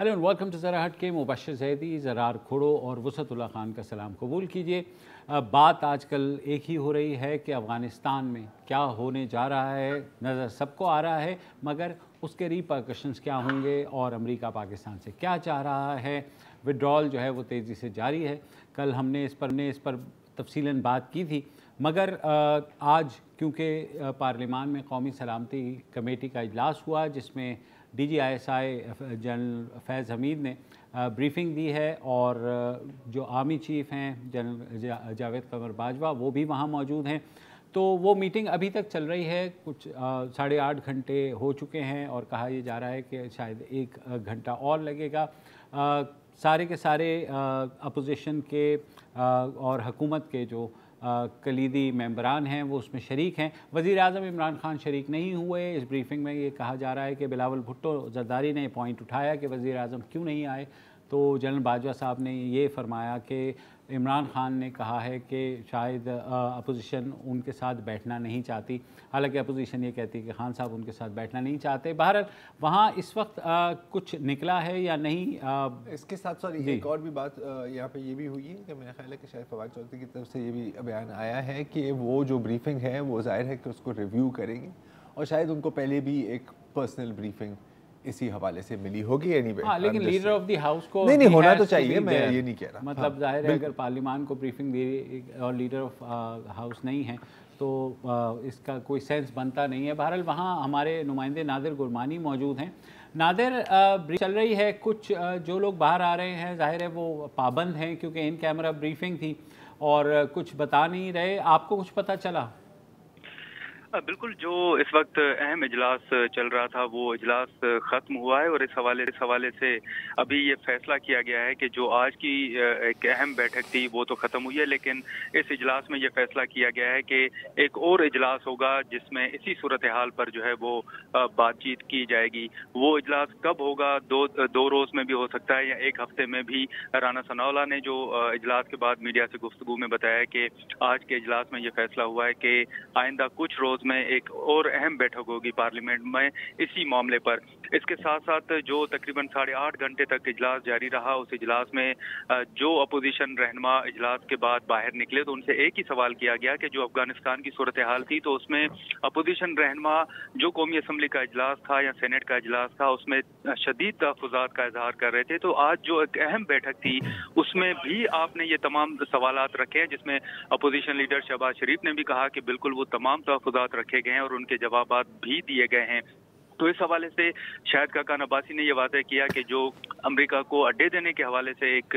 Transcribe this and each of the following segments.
Hello and welcome to ज़रा हट के। मुबशर ज़ैदी, ज़रार खुड़ो और वसअतुल्लाह खान का सलाम कबूल कीजिए। बात आजकल एक ही हो रही है कि अफ़गानिस्तान में क्या होने जा रहा है नज़र सबको आ रहा है, मगर उसके रिपरकशंस क्या होंगे और अमेरिका पाकिस्तान से क्या चाह रहा है। विड्रॉल जो है वो तेज़ी से जारी है। कल हमने इस पर तफसीलन बात की थी, मगर आज क्योंकि पार्लियामान में कौमी सलामती कमेटी का इजलास हुआ जिसमें DGISI जनरल फैज़ हमीद ने ब्रीफिंग दी है और जो आर्मी चीफ़ हैं जनरल जावेद कमर बाजवा वो भी वहाँ मौजूद हैं। तो वो मीटिंग अभी तक चल रही है, कुछ 8.5 घंटे हो चुके हैं और कहा यह जा रहा है कि शायद 1 घंटा और लगेगा। सारे के सारे अपोजिशन के और हुकूमत के जो कलीदी मेंबरान हैं वो उसमें शरीक हैं। वज़ीर आज़म इमरान खान शरीक नहीं हुए। इस ब्रीफिंग में ये कहा जा रहा है कि बिलावल भुट्टो ज़रदारी ने पॉइंट उठाया कि वज़ीर आज़म क्यों नहीं आए, तो जनरल बाजवा साहब ने ये फरमाया कि इमरान खान ने कहा है कि शायद अपोजिशन उनके साथ बैठना नहीं चाहती। हालांकि अपोजिशन ये कहती है कि खान साहब उनके साथ बैठना नहीं चाहते। बहरहाल वहाँ इस वक्त कुछ निकला है या नहीं। इसके साथ साथ एक और भी बात यहाँ पे ये भी हुई है कि मेरा ख्याल है कि शायद फवाद चौधरी की तरफ से ये भी बयान आया है कि वो जो ब्रीफिंग है वो ज़ाहिर है कि उसको रिव्यू करेंगे और शायद उनको पहले भी एक पर्सनल ब्रीफिंग इसी हवाले से मिली होगी। एनीवे हाँ, लेकिन लीडर ऑफ द हाउस को नहीं होना तो चाहिए, मैं ये नहीं कह रहा। मतलब जाहिर है अगर पार्लियामान को ब्रीफिंग दे और लीडर ऑफ हाउस नहीं है तो इसका कोई सेंस बनता नहीं है। बहरहाल वहाँ हमारे नुमाइंदे नादिर गुरमानी मौजूद हैं। नादिर, चल रही है, कुछ जो लोग बाहर आ रहे हैं जाहिर है वो पाबंद हैं क्योंकि इन कैमरा ब्रीफिंग थी और कुछ बता नहीं रहे। आपको कुछ पता चला? बिल्कुल, जो इस वक्त अहम इजलास चल रहा था वो इजलास ख़त्म हुआ है और इस हवाले से अभी ये फैसला किया गया है कि जो आज की एक अहम बैठक थी वो तो ख़त्म हुई है, लेकिन इस इजलास में ये फैसला किया गया है कि एक और इजलास होगा जिसमें इसी सूरत हाल पर जो है वो बातचीत की जाएगी। वो इजलास कब होगा, दो रोज़ में भी हो सकता है या एक हफ्ते में भी। राना सनाउल्लाह ने जो इजलास के बाद मीडिया से गुफ्तगू में बताया कि आज के इजलास में ये फैसला हुआ है कि आइंदा कुछ रोज़ में एक और अहम बैठक होगी पार्लियामेंट में इसी मामले पर। इसके साथ साथ जो तकरीबन 8.5 घंटे तक इजलास जारी रहा, उस इजलास में जो अपोजिशन रहनुमा इजलास के बाद बाहर निकले तो उनसे एक ही सवाल किया गया कि जो अफगानिस्तान की सूरत हाल थी तो उसमें अपोजिशन रहनुमा जो कौमी असम्बली का इजलास था या सेनेट का इजलास था उसमें शदीद तहफ़्फ़ुज़ात का इजहार कर रहे थे। तो आज जो एक अहम बैठक थी उसमें भी आपने ये तमाम सवालात रखे हैं, जिसमें अपोजिशन लीडर शहबाज शरीफ ने भी कहा कि बिल्कुल वो तमाम तहफ़्फ़ुज़ात रखे गए हैं और उनके जवाबात भी दिए गए हैं। तो इस हवाले से शाहिद खाकान अब्बासी ने यह वादा किया कि जो अमेरिका को अड्डे देने के हवाले से एक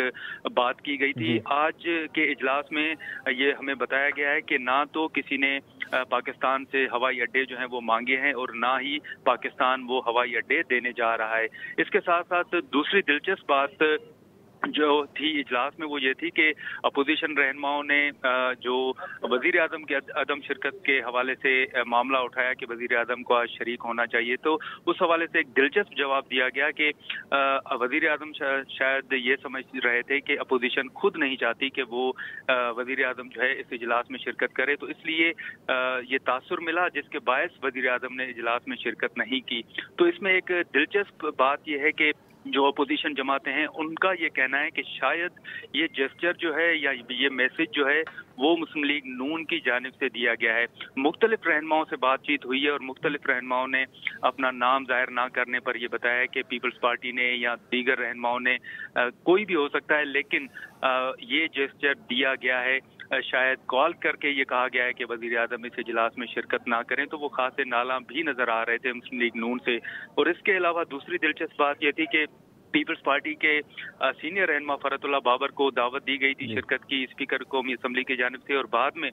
बात की गई थी, आज के इजलास में ये हमें बताया गया है कि ना तो किसी ने पाकिस्तान से हवाई अड्डे जो हैं वो मांगे हैं और ना ही पाकिस्तान वो हवाई अड्डे देने जा रहा है। इसके साथ साथ दूसरी दिलचस्प बात जो थी इजलास में वो ये थी कि अपोजिशन रहनुमाओं ने जो वजीर आजम की अदम शिरकत के हवाले से मामला उठाया कि वजीर आजम को आज शरीक होना चाहिए, तो उस हवाले से एक दिलचस्प जवाब दिया गया कि वजीर आजम शायद ये समझ रहे थे कि अपोजिशन खुद नहीं चाहती कि वो वजीर आजम जो है इस इजलास में शिरकत करे, तो इसलिए ये तासुर मिला जिसके बायस वजीर आजम ने इजलास में शिरकत नहीं की। तो इसमें एक दिलचस्प बात यह है कि जो अपोजिशन जमातें हैं उनका ये कहना है कि शायद ये जेस्चर जो है या ये मैसेज जो है वो मुस्लिम लीग नून की जानिब से दिया गया है। मुख्तलिफ रहनुमाओं से बातचीत हुई है और मुख्तलिफ रहनुमाओं ने अपना नाम जाहिर ना करने पर यह बताया है कि पीपल्स पार्टी ने या दीगर रहनुमाओं ने कोई भी हो सकता है, लेकिन ये जेस्चर दिया गया है। शायद कॉल करके ये कहा गया है कि वजीर आजम इस इजलास में शिरकत ना करें, तो वो खासे नाला भी नजर आ रहे थे मुस्लिम लीग नून से। और इसके अलावा दूसरी दिलचस्प बात यह थी कि पीपल्स पार्टी के सीनियर रहनुमा फरतुल्लाह बाबर को दावत दी गई थी शिरकत की स्पीकर कौमी असम्बली की जानिब से, और बाद में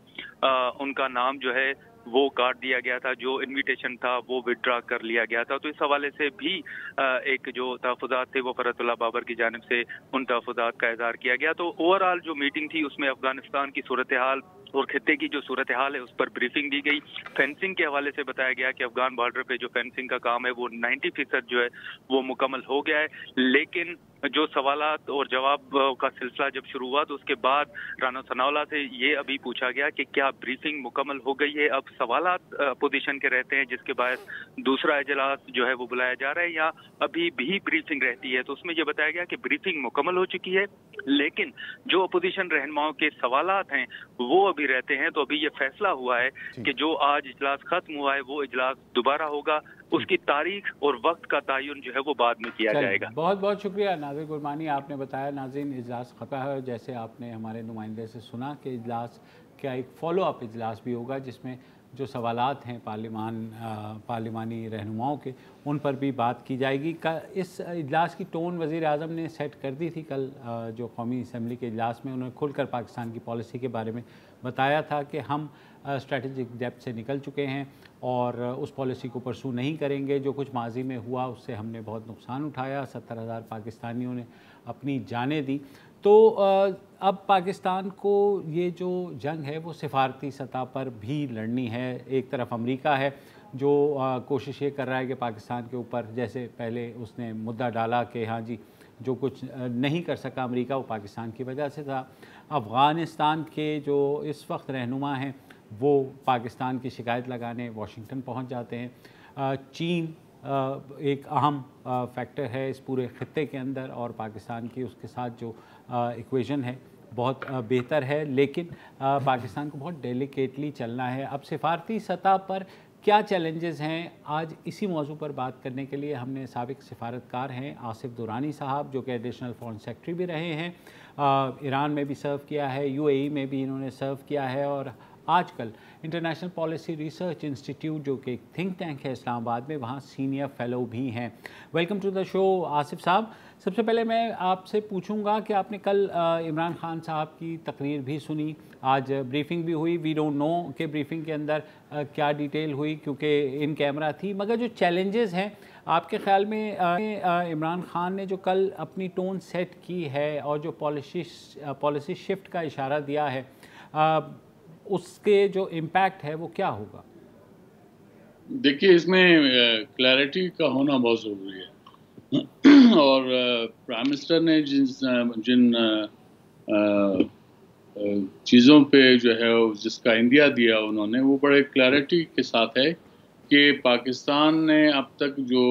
उनका नाम जो है वो काट दिया गया था, जो इनविटेशन था वो विड्रा कर लिया गया था। तो इस हवाले से भी एक जो तहफ़्फ़ुज़ात थे वो फरतुल्लाह बाबर की जानिब से उन तहफ़्फ़ुज़ात का इज़हार किया गया। तो ओवरऑल जो मीटिंग थी उसमें अफगानिस्तान की सूरत हाल और खित्ते की जो सूरत हाल है उस पर ब्रीफिंग दी गई। फेंसिंग के हवाले से बताया गया कि अफगान बॉर्डर पे जो फेंसिंग का काम है वो 90% जो है वो मुकम्मल हो गया है। लेकिन जो सवालात और जवाब का सिलसिला जब शुरू हुआ तो उसके बाद राना सनाउल्लाह से ये अभी पूछा गया कि क्या ब्रीफिंग मुकम्मल हो गई है। अब सवालात अपोजिशन के रहते हैं जिसके बायस दूसरा इजलास जो है वो बुलाया जा रहा है या अभी भी ब्रीफिंग रहती है। तो उसमें ये बताया गया कि ब्रीफिंग मुकम्मल हो चुकी है, लेकिन जो अपोजिशन रहनुमाओं के सवालात हैं वो अभी रहते हैं। तो अभी ये फैसला हुआ है कि जो आज इजलास खत्म हुआ है वो इजलास दोबारा होगा, उसकी तारीख और वक्त का तयन जो है वो बाद में किया जाएगा। बहुत बहुत शुक्रिया नाज़िर गुरमानी, आपने बताया। नाज़रीन, इजलास खत्म है, जैसे आपने हमारे नुमाइंदे से सुना कि इजलास का एक फ़ॉलो अप इजलास भी होगा जिसमें जो सवालात हैं पार्लिमानी रहनुमाओं के, उन पर भी बात की जाएगी। इस इजलास की टोन वज़ीर आज़म ने सेट कर दी थी कल जो कौमी असम्बली के इजलास में। उन्होंने खुलकर पाकिस्तान की पॉलिसी के बारे में बताया था कि हम स्ट्रेटजिक डेप्थ से निकल चुके हैं और उस पॉलिसी को परसू नहीं करेंगे। जो कुछ माजी में हुआ उससे हमने बहुत नुकसान उठाया, 70,000 पाकिस्तानियों ने अपनी जानें दी। तो अब पाकिस्तान को ये जो जंग है वो सिफारती सतह पर भी लड़नी है। एक तरफ अमेरिका है जो कोशिश ये कर रहा है कि पाकिस्तान के ऊपर, जैसे पहले उसने मुद्दा डाला कि हाँ जी जो कुछ नहीं कर सका अमेरिका वो पाकिस्तान की वजह से था। अफ़गानिस्तान के जो इस वक्त रहनुमा हैं वो पाकिस्तान की शिकायत लगाने वाशिंगटन पहुंच जाते हैं। चीन एक अहम फैक्टर है इस पूरे खित्ते के अंदर और पाकिस्तान की उसके साथ जो इक्वेशन है बहुत बेहतर है, लेकिन पाकिस्तान को बहुत डेलिकेटली चलना है। अब सिफारती सतह पर क्या चैलेंजेस हैं, आज इसी मौजू पर बात करने के लिए हमने साबिक सिफारतकार हैं आसिफ दुरानी साहब, जो कि एडिशनल फॉरेन सेक्रेटरी भी रहे हैं, ईरान में भी सर्व किया है, यूएई में भी इन्होंने सर्व किया है और आजकल इंटरनेशनल पॉलिसी रिसर्च इंस्टीट्यूट जो कि एक थिंक टैंक है इस्लामाबाद में, वहाँ सीनियर फेलो भी हैं। Welcome to the show Asif sahab. सबसे पहले मैं आपसे पूछूंगा कि आपने कल इमरान खान साहब की तकरीर भी सुनी, आज ब्रीफिंग भी हुई। वी डोंट नो कि ब्रीफिंग के अंदर क्या डिटेल हुई क्योंकि इन कैमरा थी, मगर जो चैलेंजेस हैं आपके ख्याल में इमरान खान ने जो कल अपनी टोन सेट की है और जो पॉलिसी शिफ्ट का इशारा दिया है उसके जो इम्पैक्ट है वो क्या होगा? देखिए, इसमें क्लैरिटी का होना बहुत ज़रूरी है और प्राइम मिनिस्टर ने जिन चीज़ों पे जो है जिसका इंडिया दिया उन्होंने, वो बड़े क्लैरिटी के साथ है कि पाकिस्तान ने अब तक जो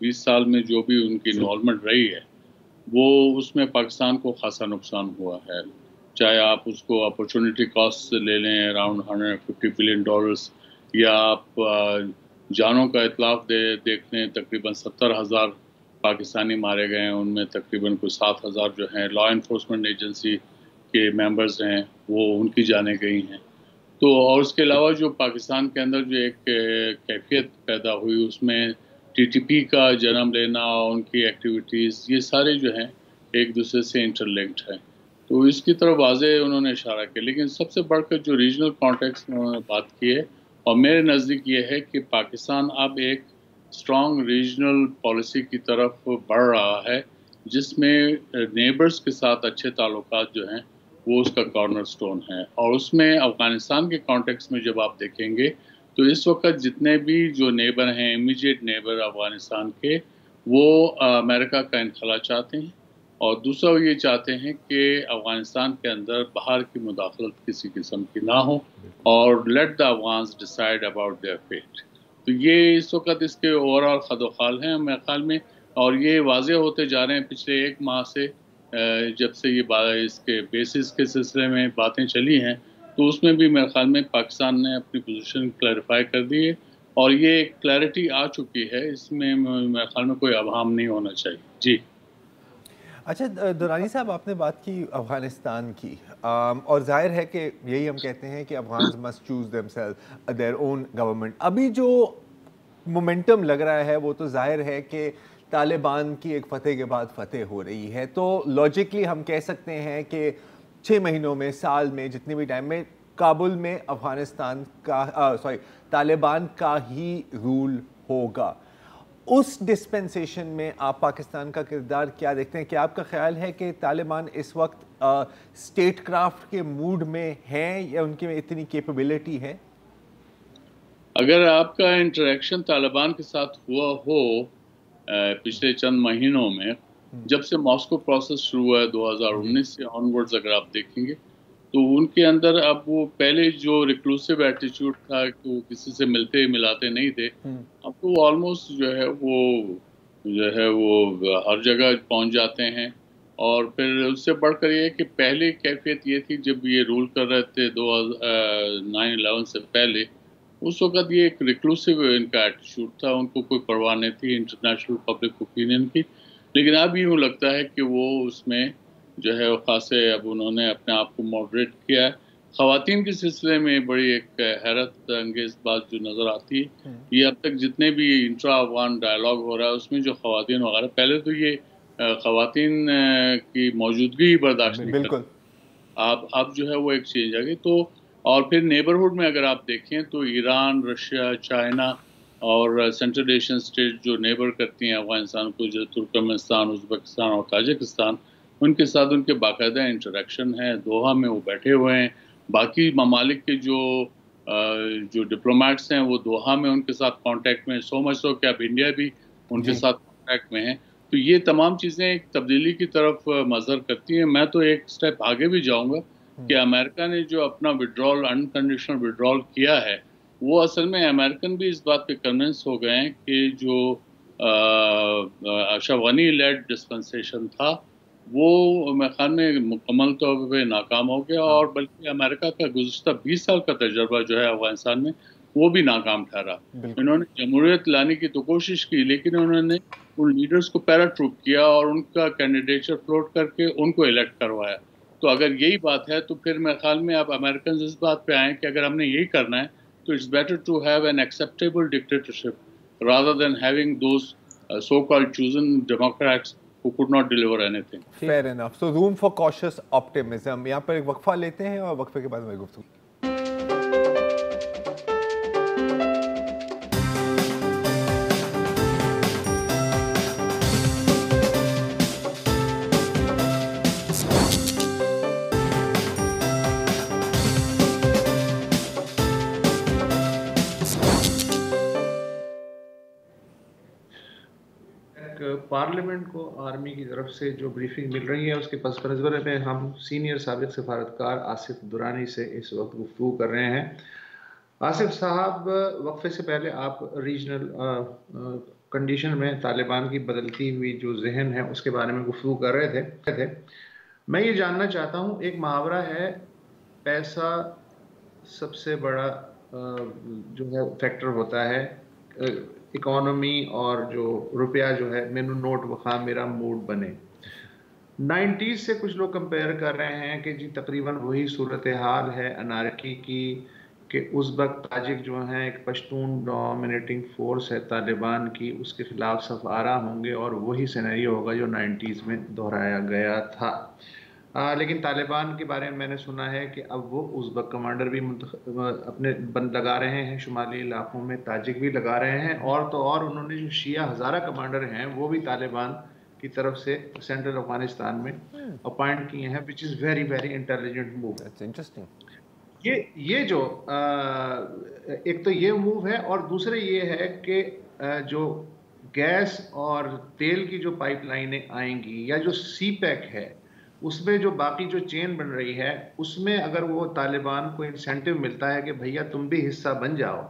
20 साल में जो भी उनकी इन्वॉल्वमेंट रही है वो उसमें पाकिस्तान को खासा नुकसान हुआ है। चाहे आप उसको अपॉर्चुनिटी कॉस्ट ले लें अराउंड $150 बिलियन, या आप जानों का इतलाफ देख लें, तकरीबन 70,000 पाकिस्तानी मारे गए हैं, उनमें तकरीबन कुछ 7,000 जो हैं लॉ इन्फोर्समेंट एजेंसी के मेंबर्स हैं वो उनकी जानें गई हैं। तो और उसके अलावा जो पाकिस्तान के अंदर जो एक कैफियत पैदा हुई उसमें टीटीपी का जन्म लेना और उनकी एक्टिविटीज़, ये सारे जो हैं एक दूसरे से इंटरलिंक्ड हैं। तो इसकी तरफ वाज़े उन्होंने इशारा किया, लेकिन सबसे बढ़कर जो रीजनल कॉन्टेक्स्ट में उन्होंने बात की है और मेरे नज़दीक ये है कि पाकिस्तान अब एक स्ट्रॉन्ग रीजनल पॉलिसी की तरफ बढ़ रहा है जिसमें नेबर्स के साथ अच्छे ताल्लुकात जो हैं वो उसका कॉर्नर स्टोन है। और उसमें अफ़गानिस्तान के कॉन्टेक्स्ट में जब आप देखेंगे तो इस वक्त जितने भी जो नेबर हैं, इमीडिएट नेबर अफ़गानिस्तान के, वो अमेरिका का इनखला चाहते हैं और दूसरा वो ये चाहते हैं कि अफ़गानिस्तान के अंदर बाहर की मुदाखलत किसी किस्म की ना हो और let the Afghans decide about their fate. तो ये इस वक्त इसके ओवरऑल खदोखाल हैं मेरे ख्याल में, और ये वाज़े होते जा रहे हैं पिछले 1 माह से, जब से ये इसके बेसिस के सिलसिले में बातें चली हैं। तो उसमें भी मेरे ख्याल में पाकिस्तान ने अपनी पोजीशन क्लैरिफाई कर दी है और ये क्लैरिटी आ चुकी है, इसमें मेरे ख्याल में कोई अभाम नहीं होना चाहिए। जी अच्छा दुरानी साहब, आपने बात की अफ़गानिस्तान की और जाहिर है कि यही हम कहते हैं कि Afghans must choose themselves their own government. अभी जो मोमेंटम लग रहा है वो तो जाहिर है कि तालिबान की एक फ़तेह के बाद फ़तेह हो रही है, तो लॉजिकली हम कह सकते हैं कि 6 महीनों में, साल में, जितने भी टाइम में काबुल में अफ़गानिस्तान का तालिबान का ही रूल होगा। اس ڈسپنسیشن میں آپ پاکستان کا کردار کیا دیکھتے ہیں؟ کیا آپ کا خیال ہے کہ طالبان اس وقت اسٹیٹ کرافٹ کے موڈ میں ہیں یا ان کے اتنی کیپیبلٹی ہے؟ اگر آپ کا انٹریکشن طالبان کے ساتھ ہوا ہو پچھلے چند مہینوں میں، جب سے ماسکو پروسیس شروع ہوا ہے 2019 سے آنورڈز، اگر آپ دیکھیں گے تو ان کے اندر اب وہ پہلے جو ریکلوسیو ایٹیچیوڈ تھا کہ وہ کسی سے ملتے ملاتے نہیں تھے، اب تو وہ آلموسٹ جو ہے وہ ہر جگہ پہنچ جاتے ہیں. اور پھر اس سے بڑھ کر یہ کہ پہلے کیفیت یہ تھی جب یہ رول کر رہے تھے 9/11 سے پہلے، اس وقت یہ ایک ریکلوسیو ان کا ایٹیچیوڈ تھا، ان کو کوئی پرواہ نہیں تھی انٹرنیشنل پبلک اوپینین کی. لیکن اب یوں لگتا ہے کہ وہ اس میں جو ہے خاصے اب انہوں نے اپنے آپ کو ماڈریٹ کیا ہے. خواتین کے سلسلے میں بڑی ایک حیرت انگیز بات جو نظر آتی ہے، یہ اب تک جتنے بھی انٹرا افغان ڈائلاگ ہو رہا ہے اس میں جو خواتین وغیرہ، پہلے تو یہ خواتین کی موجودگی برداشت نہیں کرتی، اب جو ہے وہ ایک چینج آ گئی. تو اور پھر نیبرہڈ میں اگر آپ دیکھیں تو ایران، رشیا، چائنا اور سینٹرل ایشین اسٹیٹ جو نیبر کرتی ہیں افغانستان کو، جیسے ترکمنستان، ازبکستان اور تاجکستان، ان کے ساتھ ان کے باقاعدہ انٹریکشن ہے. دوحہ میں وہ بیٹھے ہوئے ہیں. باقی ممالک کے جو ڈپلومیٹس ہیں وہ دوحہ میں ان کے ساتھ کانٹیکٹ میں، سو مچ سو کہ اب انڈیا بھی ان کے ساتھ کانٹیکٹ میں ہے. تو یہ تمام چیزیں ایک تبدیلی کی طرف مظہر کرتی ہیں. میں تو ایک سٹیپ آگے بھی جاؤں گا کہ امریکہ نے جو اپنا وڈرال، انکنڈیشنل وڈرال کیا ہے، وہ اصل میں امریکن بھی اس بات پہ کنونس ہو گئے ہیں کہ جو اشرف غنی لیڈ ڈسپنسیشن تھا وہ میں خیال میں مکمل طور پہ ناکام ہو گیا، اور بلکہ امریکہ کا گزشتہ 20 سال کا تجربہ جو ہے افغانستان میں وہ بھی ناکام ٹھہرا. انہوں نے جمہوریت لانے کی تو کوشش کی، لیکن انہوں نے ان لیڈرز کو پیراٹروپ کیا اور ان کا کینڈیڈیٹر فلوٹ کر کے ان کو الیکٹ کروایا. تو اگر یہی بات ہے تو پھر میرے خیال میں اب امریکنز اس بات پہ آئیں کہ اگر ہم نے یہی کرنا ہے تو it's better to have an acceptable dictatorship rather than having those so-called chosen Democrats who could not deliver anything. Fair enough. So room for cautious optimism. یہاں پر ایک وقفہ لیتے ہیں اور وقفے کے بعد میں گفتگو. پارلیمنٹ کو آرمی کی طرف سے جو بریفنگ مل رہی ہے اس کے پس منظر میں ہم سینئر سابق سفارتکار آصف درانی سے اس وقت گفتگو کر رہے ہیں. آصف صاحب، وقفے سے پہلے آپ ریجنل کنڈیشن میں طالبان کی بدلتی ہوئی جو ذہن ہے اس کے بارے میں گفتگو کر رہے تھے. میں یہ جاننا چاہتا ہوں، ایک محاورہ ہے پیسہ سب سے بڑا جو ہے فیکٹر ہوتا ہے اکانومی، اور جو روپیہ جو ہے مینو نوٹ وخا میرا موڈ بنے. 90s سے کچھ لوگ کمپیئر کر رہے ہیں کہ جی تقریباً وہی صورتحال ہے انارکی کی کہ ازبک تاجک جو ہیں ایک پشتون ڈومینیٹنگ فورس ہے طالبان کی، اس کے خلاف صف آرا ہوں گے اور وہی سینیریو ہوگا جو 90s میں دہرایا گیا تھا. لیکن طالبان کے بارے میں نے سنا ہے کہ اب وہ ازبک کمانڈر بھی اپنے بند لگا رہے ہیں شمالی علاقوں میں، تاجک بھی لگا رہے ہیں، اور تو اور انہوں نے جو شیعہ ہزارہ کمانڈر ہیں وہ بھی طالبان کی طرف سے سینٹرل افغانستان میں اپائنٹ کیے ہیں، which is very very intelligent move. That's interesting. یہ جو ایک تو یہ موو ہے، اور دوسرے یہ ہے کہ جو گیس اور تیل کی جو پائپ لائنیں آئیں گی یا جو سی پیک ہے اس میں جو باقی جو چین بن رہی ہے اس میں اگر وہ طالبان کو انسینٹیو ملتا ہے کہ بھیا تم بھی حصہ بن جاؤ،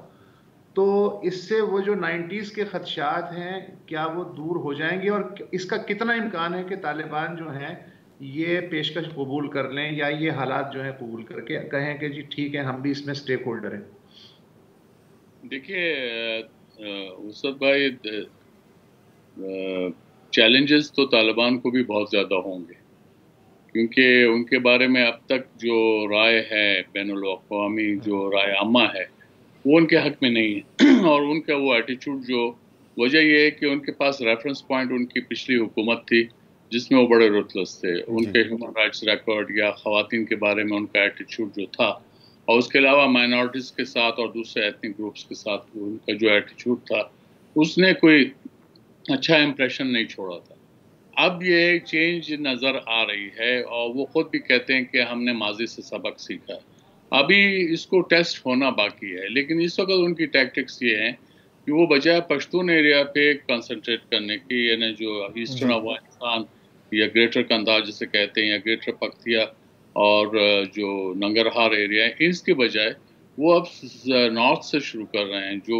تو اس سے وہ جو 90s کے خدشات ہیں کیا وہ دور ہو جائیں گے، اور اس کا کتنا امکان ہے کہ طالبان جو ہیں یہ پیشکش قبول کر لیں یا یہ حالات جو ہیں قبول کر کے کہیں کہ جی ٹھیک ہے ہم بھی اس میں سٹیک ہولڈر ہیں؟ دیکھیے اسد بھائی، چیلنجز تو طالبان کو بھی بہت زیادہ ہوں گے، کیونکہ ان کے بارے میں اب تک جو رائے ہے بین الاقوامی، جو رائے عامہ ہے وہ ان کے حق میں نہیں ہے. اور ان کا وہ ایٹیچیوڈ، جو وجہ یہ ہے کہ ان کے پاس ریفرنس پوائنٹ ان کی پچھلی حکومت تھی جس میں وہ بڑے رتلس تھے. ان کے ہیومن رائٹس ریکارڈ یا خواتین کے بارے میں ان کا ایٹیچیوڈ جو تھا، اور اس کے علاوہ مائنورٹیز کے ساتھ اور دوسرے ایتھنک گروپس کے ساتھ ان کا جو ایٹیچیوڈ تھا، اس نے کوئی अच्छा इम्प्रेशन नहीं छोड़ा था. अब ये चेंज नज़र आ रही है और वो खुद भी कहते हैं कि हमने माजी से सबक सीखा है. अभी इसको टेस्ट होना बाकी है, लेकिन इस वक्त उनकी टैक्टिक्स ये हैं कि वो बजाय पश्तून एरिया पे कंसंट्रेट करने की, यानी जो ईस्टर्न अफगानिस्तान या ग्रेटर कंधार जिसे कहते हैं या ग्रेटर पख्तिया और जो नंगरहार एरिया है, इसके बजाय वो अब नॉर्थ से शुरू कर रहे हैं. जो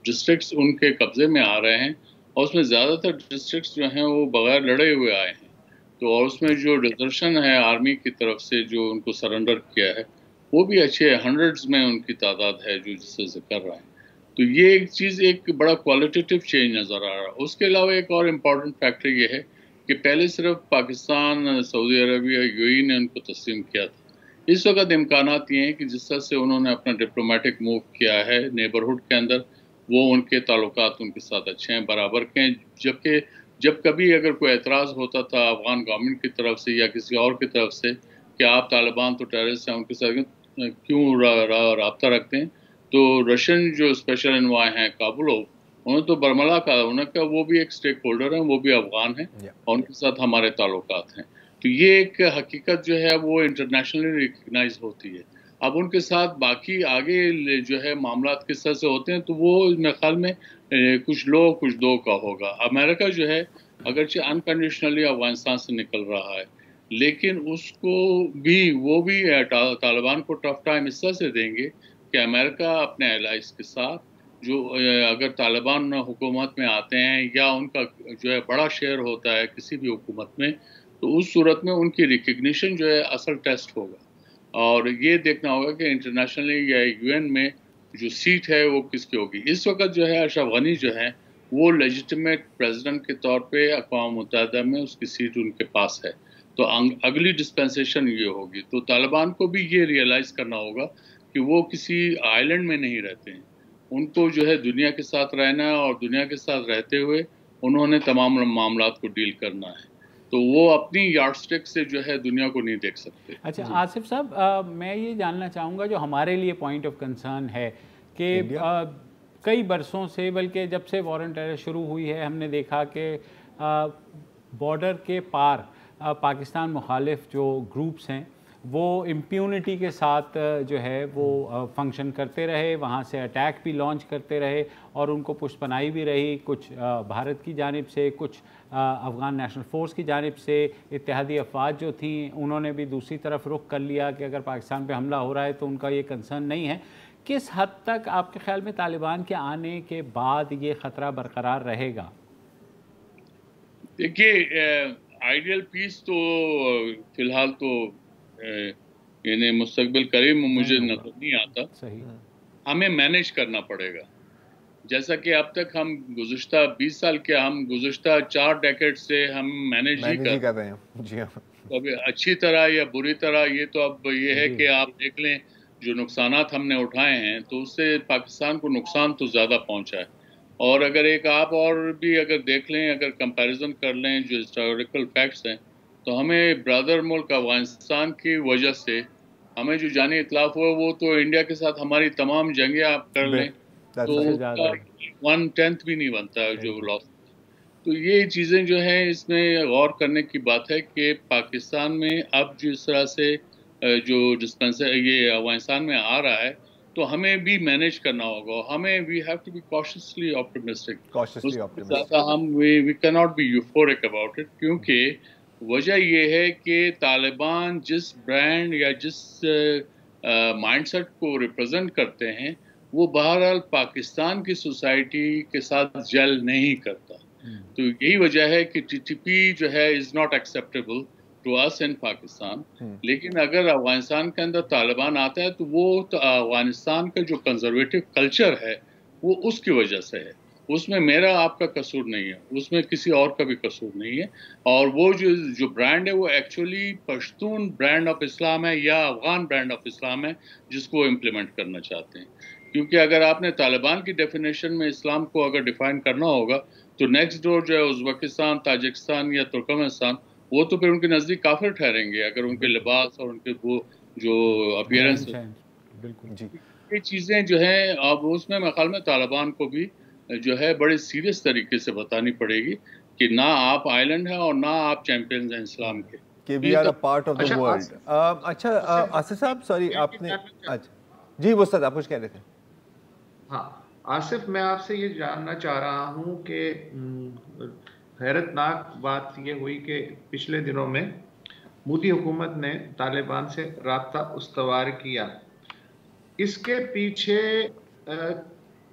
डिस्ट्रिक्ट्स उनके कब्जे में आ रहे हैं और उसमें ज़्यादातर डिस्ट्रिक्ट्स जो हैं वो बगैर लड़े हुए आए हैं. तो और उसमें जो डिजर्शन है आर्मी की तरफ से जो उनको सरेंडर किया है वो भी अच्छे हंड्रेड्स में उनकी तादाद है जो जिससे कर रहा है. तो ये एक चीज़, एक बड़ा क्वालिटेटिव चेंज नज़र आ रहा है. उसके अलावा एक और इम्पॉर्टेंट फैक्टर ये है कि पहले सिर्फ पाकिस्तान, सऊदी अरबिया, यूएई ने उनको तस्लीम किया था. इस वक्त इम्कानात ये हैं कि जिस तरह से उन्होंने अपना डिप्लोमेटिक मूव किया है नेबरहुड के अंदर, वो उनके ताल्लुकात उनके साथ अच्छे हैं, बराबर के हैं. जबकि जब कभी अगर कोई एतराज़ होता था अफगान गवर्नमेंट की तरफ से या किसी और की तरफ से कि आप तालिबान तो टेररिस्ट हैं, उनके साथ क्यों रब्ता रखते हैं, तो रशियन जो स्पेशल एनवॉय हैं काबुलोव, उन्होंने तो बरमला कहा, उन्होंने कहा वो भी एक स्टेक होल्डर हैं, वो भी अफगान हैं और उनके साथ हमारे ताल्लुकात हैं. तो ये एक हकीकत जो है वो इंटरनेशनली रिकग्नाइज होती है. अब उनके साथ बाकी आगे जो है मामलात किस तरह से होते हैं, तो वो मेरे ख्याल में कुछ लो कुछ दो का होगा. अमेरिका जो है अगरचे अनकंडीशनली अफगानिस्तान से निकल रहा है, लेकिन उसको भी वो भी तालिबान को टफ टाइम इस तरह से देंगे कि अमेरिका अपने एलाइज के साथ जो अगर तालिबान हुकूमत में आते हैं या उनका जो है बड़ा शेयर होता है किसी भी हुकूमत में, तो उस सूरत में उनकी रिकग्निशन जो है असल टेस्ट होगा. और ये देखना होगा कि इंटरनेशनली या यूएन में जो सीट है वो किसकी होगी. इस वक्त जो है अशरफ गनी जो है वो लेजिटिमेट प्रेसिडेंट के तौर पे अक़वाम मुत्तहिदा में उसकी सीट उनके पास है. तो अगली डिस्पेंसेशन ये होगी. तो तालिबान को भी ये रियलाइज करना होगा कि वो किसी आइलैंड में नहीं रहते हैं, उनको जो है दुनिया के साथ रहना है और दुनिया के साथ रहते हुए उन्होंने तमाम मामलात को डील करना है. तो वो अपनी यार्डस्टिक से जो है दुनिया को नहीं देख सकते. अच्छा आसिफ साहब, मैं ये जानना चाहूँगा जो हमारे लिए पॉइंट ऑफ कंसर्न है कि कई बरसों से, बल्कि जब से वॉर ऑन टेरर शुरू हुई है, हमने देखा कि बॉर्डर के पार पाकिस्तान मुखालिफ जो ग्रुप्स हैं वो इम्प्यूनिटी के साथ जो है वो फंक्शन करते रहे, वहाँ से अटैक भी लॉन्च करते रहे और उनको पुष्पनाई भी रही, कुछ भारत की जानिब से, कुछ अफ़गान नेशनल फ़ोर्स की जानिब से. इत्तेहादी अफवाज जो थी उन्होंने भी दूसरी तरफ रुख कर लिया कि अगर पाकिस्तान पे हमला हो रहा है तो उनका ये कंसर्न नहीं है. किस हद तक आपके ख्याल में तालिबान के आने के बाद ये ख़तरा बरकरार रहेगा? देखिए, आइडियल पीस तो फ़िलहाल तो यानी मुस्तकबिल करीब में मुझे नजर नहीं आता. सही. हमें मैनेज करना पड़ेगा. जैसा कि अब तक हम गुज़िश्ता 20 साल के, हम गुज़िश्ता 4 डेकेड से हम मैनेज ही कर रहे हैं. जी हाँ. अब अच्छी तरह या बुरी तरह ये तो अब ये है कि आप देख लें जो नुकसानात हमने उठाए हैं तो उससे पाकिस्तान को नुकसान तो ज़्यादा पहुंचा है. और अगर एक आप और भी अगर देख लें, अगर कंपैरिजन कर लें जो हिस्टोरिकल फैक्ट्स हैं, तो हमें ब्रदर मुल्क अफगानिस्तान की वजह से हमें जो जानी इतलाफ हुआ वो तो इंडिया के साथ हमारी तमाम जंगें आप कर लें तो 1/10 भी नहीं बनता जो लॉस. तो ये चीज़ें जो हैं इसमें गौर करने की बात है कि पाकिस्तान में अब जिस तरह से जो डिस्पेंसर ये अफगानिस्तान में आ रहा है तो हमें भी मैनेज करना होगा. हमें we have to be cautiously optimistic. हम we can not be euphoric about it, क्योंकि वजह ये है कि तालिबान जिस ब्रांड या जिस माइंडसेट को रिप्रेजेंट करते हैं वो बहरहाल पाकिस्तान की सोसाइटी के साथ जेल नहीं करता. तो यही वजह है कि टीटीपी जो है is not acceptable to us in Pakistan. लेकिन अगर अफगानिस्तान के अंदर तालिबान आता है तो वो तो अफगानिस्तान का जो कंजर्वेटिव कल्चर है वो उसकी वजह से है. उसमें मेरा आपका कसूर नहीं है, उसमें किसी और का भी कसूर नहीं है. और वो जो ब्रांड है वो actually Pashtun brand of Islam है या अफगान ब्रांड ऑफ इस्लाम है जिसको वो इम्प्लीमेंट करना चाहते हैं. क्योंकि अगर आपने तालिबान की डेफिनेशन में इस्लाम को अगर डिफाइन करना होगा तो नेक्स्ट डोर जो है उज़्बेकिस्तान, ताजिकिस्तान या तुर्कमेनिस्तान, वो तो फिर उनके नज़दीक काफिर ठहरेंगे अगर उनके लिबास और उनके वो जो अपीयरेंस. बिल्कुल जी. ये चीज़ें जो हैं अब उसमें मेरे ख्याल में तालिबान को भी جو ہے بڑے سیریس طریقے سے بتانی پڑے گی کہ نہ آپ آئلینڈ ہیں اور نہ آپ چیمپئنز ہیں اسلام کے، کہ we are a part of the world. اچھا آصف صاحب سوری آپ نے جی وہ سر آپ کچھ کہہ رہے تھے. ہاں آصف میں آپ سے یہ جاننا چاہ رہا ہوں کہ حیرت ناک بات یہ ہوئی کہ پچھلے دنوں میں مودی حکومت نے طالبان سے رابطہ استوار کیا. اس کے پیچھے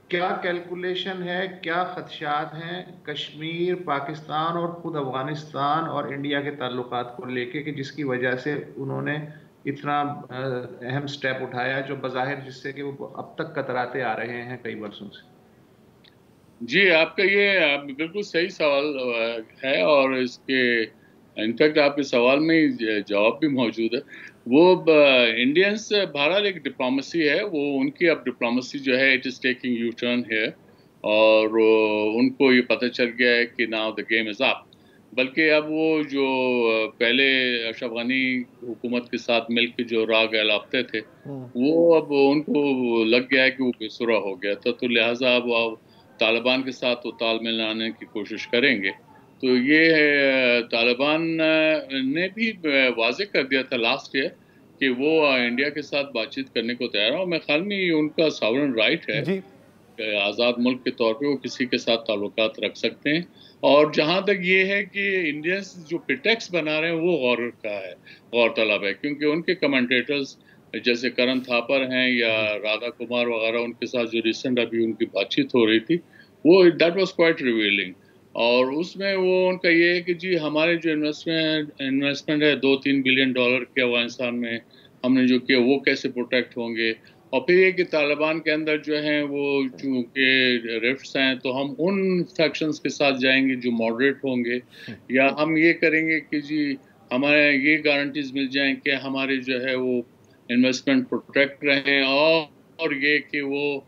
کیا کیلکولیشن ہے، کیا خدشات ہیں کشمیر، پاکستان اور خود افغانستان اور انڈیا کے تعلقات کو لے کے، کہ جس کی وجہ سے انہوں نے اتنا اہم سٹیپ اٹھایا جو بظاہر جس سے کہ وہ اب تک کتراتے آ رہے ہیں کئی برسوں سے؟ جی آپ کا یہ بالکل صحیح سوال ہے، اور اس کے انفیکٹ آپ کے سوال میں جواب بھی موجود ہے. وہ انڈینس بہرحال ایک ڈپلومسی ہے، وہ ان کی اب ڈپلومسی جو ہے it is taking you turn ہے، اور ان کو یہ پتہ چل گیا ہے کہ ناؤ دا گیم از اپ. بلکہ اب وہ جو پہلے اشرف غنی حکومت کے ساتھ مل کے جو راگ الاپتے تھے وہ اب ان کو لگ گیا ہے کہ وہ بے سرا ہو گیا تھا، تو لہٰذا اب طالبان کے ساتھ وہ تال میل لانے کی کوشش کریں گے. تو یہ طالبان نے بھی واضح کر دیا تھا لاسٹ ایئر کہ وہ انڈیا کے ساتھ بات چیت کرنے کو تیار ہے، اور میں خیال میں ان کا ساورن رائٹ ہے کہ آزاد ملک کے طور پہ وہ کسی کے ساتھ تعلقات رکھ سکتے ہیں. اور جہاں تک یہ ہے کہ انڈینس جو پریٹیکسٹ بنا رہے ہیں وہ غور طلب ہے، کیونکہ ان کے کمنٹیٹرز جیسے کرن تھاپر ہیں یا رادھا کمار وغیرہ، ان کے ساتھ جو ریسنٹ ابھی ان کی بات چیت ہو رہی تھی وہ دیٹ واز کوائٹ ریویلنگ. اور اس میں وہ ان کا یہ ہے کہ جی ہمارے جو انویسٹمنٹ ہے $2-3 بلین کے افغانستان میں ہم نے جو کیا وہ کیسے پروٹیکٹ ہوں گے. اور پھر یہ کہ طالبان کے اندر جو ہیں وہ چونکہ رفٹس ہیں تو ہم ان فیکشنز کے ساتھ جائیں گے جو ماڈریٹ ہوں گے، یا ہم یہ کریں گے کہ جی ہمارے یہ گارنٹیز مل جائیں کہ ہمارے جو ہے وہ انویسٹمنٹ پروٹیکٹ رہیں، اور یہ کہ وہ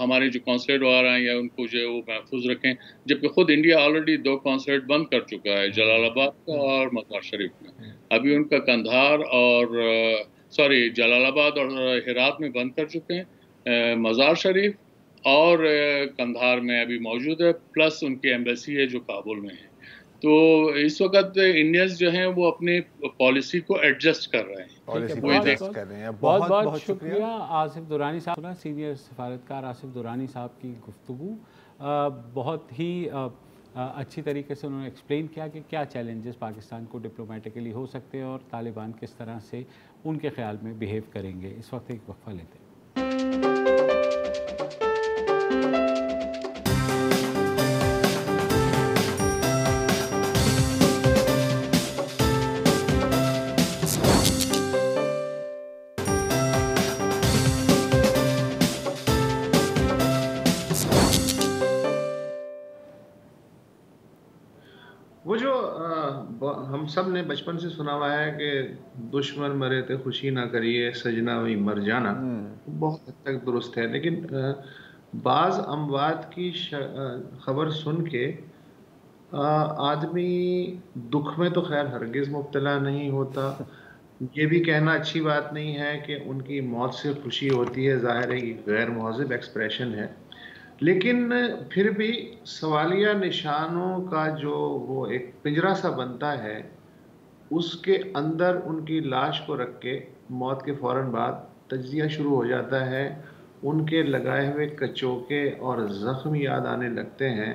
ہمارے جو کونسلیٹ وغیرہ ہیں یا ان کو جو ہے وہ محفوظ رکھیں. جبکہ خود انڈیا آلریڈی 2 کونسلیٹ بند کر چکا ہے، جلال آباد کا اور مزار شریف میں. ابھی ان کا کندھار اور جلال آباد اور ہرات میں بند کر چکے ہیں، مزار شریف اور کندھار میں ابھی موجود ہے، پلس ان کی ایمبیسی ہے جو کابل میں ہے. تو اس وقت انڈینز جو ہیں وہ اپنی پالیسی کو ایڈجسٹ کر رہے ہیں. بہت بہت شکریہ آصف درانی صاحب، سینئر سفارتکار آصف درانی صاحب کی گفتگو بہت ہی اچھی طریقے سے انہوں نے ایکسپلین کیا کہ کیا چیلنجز پاکستان کو ڈپلومیٹیکلی ہو سکتے ہیں اور طالبان کس طرح سے ان کے خیال میں بیہیو کریں گے. اس وقت ایک وقفہ لیتے ہیں. وہ جو ہم سب نے بچپن سے سنا ہوا ہے کہ دشمن مرے تے خوشی نہ کریے سجنا وہی مر جانا، بہت حد تک درست ہے. لیکن بعض اموات کی خبر سن کے آدمی دکھ میں تو خیر ہرگز مبتلا نہیں ہوتا. یہ بھی کہنا اچھی بات نہیں ہے کہ ان کی موت سے خوشی ہوتی ہے، ظاہر ہے یہ غیر مہذب ایکسپریشن ہے. لیکن پھر بھی سوالیہ نشانوں کا جو وہ ایک پنجرا سا بنتا ہے، اس کے اندر ان کی لاش کو رکھ کے موت کے فوراً بعد تجزیہ شروع ہو جاتا ہے. ان کے لگائے ہوئے کچوکے اور زخم یاد آنے لگتے ہیں،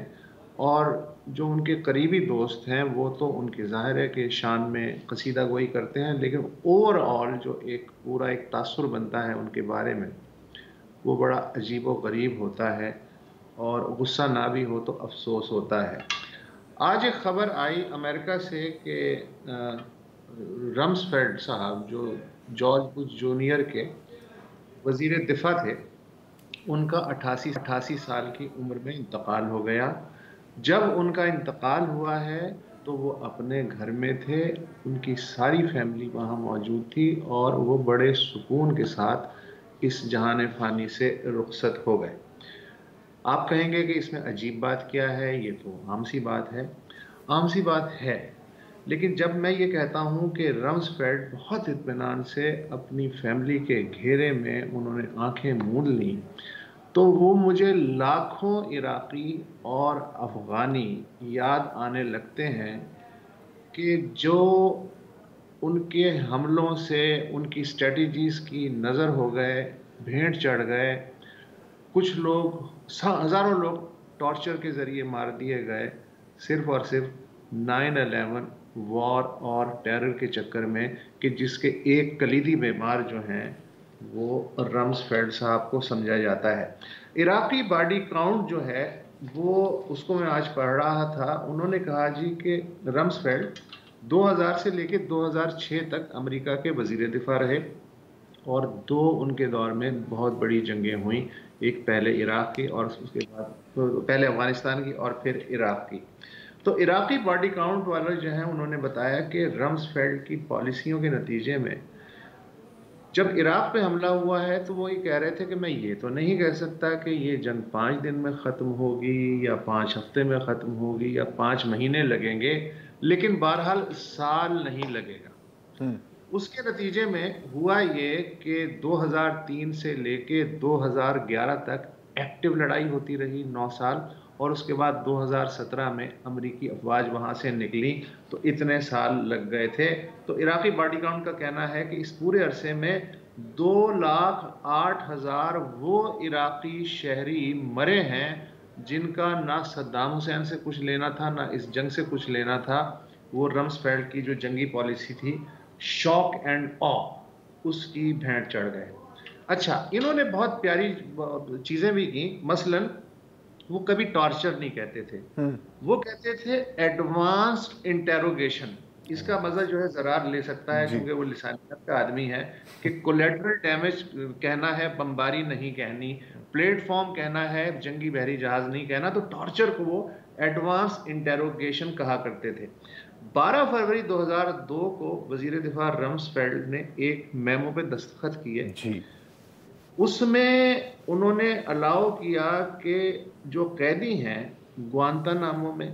اور جو ان کے قریبی دوست ہیں وہ تو ان کی ظاہر ہے کہ شان میں قصیدہ گوئی کرتے ہیں، لیکن اوور آل جو ایک پورا ایک تاثر بنتا ہے ان کے بارے میں وہ بڑا عجیب و غریب ہوتا ہے، اور غصہ نہ بھی ہو تو افسوس ہوتا ہے. آج ایک خبر آئی امریکہ سے کہ رمسفیلڈ صاحب جو جارج بش جونیئر کے وزیر دفاع تھے، ان کا 88 سال کی عمر میں انتقال ہو گیا. جب ان کا انتقال ہوا ہے تو وہ اپنے گھر میں تھے، ان کی ساری فیملی وہاں موجود تھی، اور وہ بڑے سکون کے ساتھ اس جہان فانی سے رخصت ہو گئے. آپ کہیں گے کہ اس میں عجیب بات کیا ہے، یہ تو عام سی بات ہے. عام سی بات ہے، لیکن جب میں یہ کہتا ہوں کہ رمسفیلڈ بہت اطمینان سے اپنی فیملی کے گھیرے میں انہوں نے آنکھیں موند لیں تو وہ مجھے لاکھوں عراقی اور افغانی یاد آنے لگتے ہیں کہ جو ان کے حملوں سے ان کی اسٹریٹجیز کی نظر ہو گئے، بھینٹ چڑھ گئے، کچھ لوگ ہزاروں لوگ ٹارچر کے ذریعے مار دیے گئے، صرف اور صرف 9/11 وار اور ٹیرر کے چکر میں، کہ جس کے ایک کلیدی بیمار جو ہیں وہ رمسفیلڈ صاحب کو سمجھا جاتا ہے۔ عراقی باڈی کاؤنٹ جو ہے وہ، اس کو میں آج پڑھ رہا تھا، انہوں نے کہا جی کہ رمسفیلڈ 2000 سے لے کے 2006 تک امریکہ کے وزیر دفاع رہے، اور 2 ان کے دور میں بہت بڑی جنگیں ہوئیں، ایک پہلے عراق کی اور اس کے بعد پہلے افغانستان کی اور پھر عراق کی۔ تو عراقی باڈی کاؤنٹ والے جو ہیں انہوں نے بتایا کہ رمسفیلڈ کی پالیسیوں کے نتیجے میں جب عراق پہ حملہ ہوا ہے تو وہ یہ کہہ رہے تھے کہ میں یہ تو نہیں کہہ سکتا کہ یہ جنگ 5 دن میں ختم ہوگی یا 5 ہفتے میں ختم ہوگی یا 5 مہینے لگیں گے، لیکن بہرحال سال نہیں لگے گا۔ اس کے نتیجے میں ہوا یہ کہ 2003 سے لے کے 2011 تک ایکٹیو لڑائی ہوتی رہی 9 سال، اور اس کے بعد 2017 میں امریکی افواج وہاں سے نکلی تو اتنے سال لگ گئے تھے۔ تو عراقی باڈی کاؤنٹ کا کہنا ہے کہ اس پورے عرصے میں 2,08,000 وہ عراقی شہری مرے ہیں جن کا نہ صدام حسین سے کچھ لینا تھا نہ اس جنگ سے کچھ لینا تھا۔ وہ رمسفیلڈ کی جو جنگی پالیسی تھی، شاک اینڈ آ، اس کی بھینٹ چڑھ گئے۔ اچھا، انہوں نے بہت پیاری چیزیں بھی کی، مثلاً وہ کبھی ٹارچر نہیں کہتے تھے، وہ کہتے تھے ایڈوانسڈ انٹیروگیشن۔ اس کا مزہ جو ہے زرار لے سکتا ہے کیونکہ وہ لسانیات کا آدمی ہے، کہ کولیٹرل ڈیمیج کہنا ہے، بمباری نہیں کہنی، پلیٹ فارم کہنا ہے، جنگی بحری جہاز نہیں کہنا، تو ٹارچر کو وہ ایڈوانس انٹیروگیشن کہا کرتے تھے۔ 12 فروری 2002 کو وزیر دفاع رمسفیلڈ نے ایک میمو پہ دستخط کیے، اس میں انہوں نے الاؤ کیا کہ جو قیدی ہیں گوانتانامو میں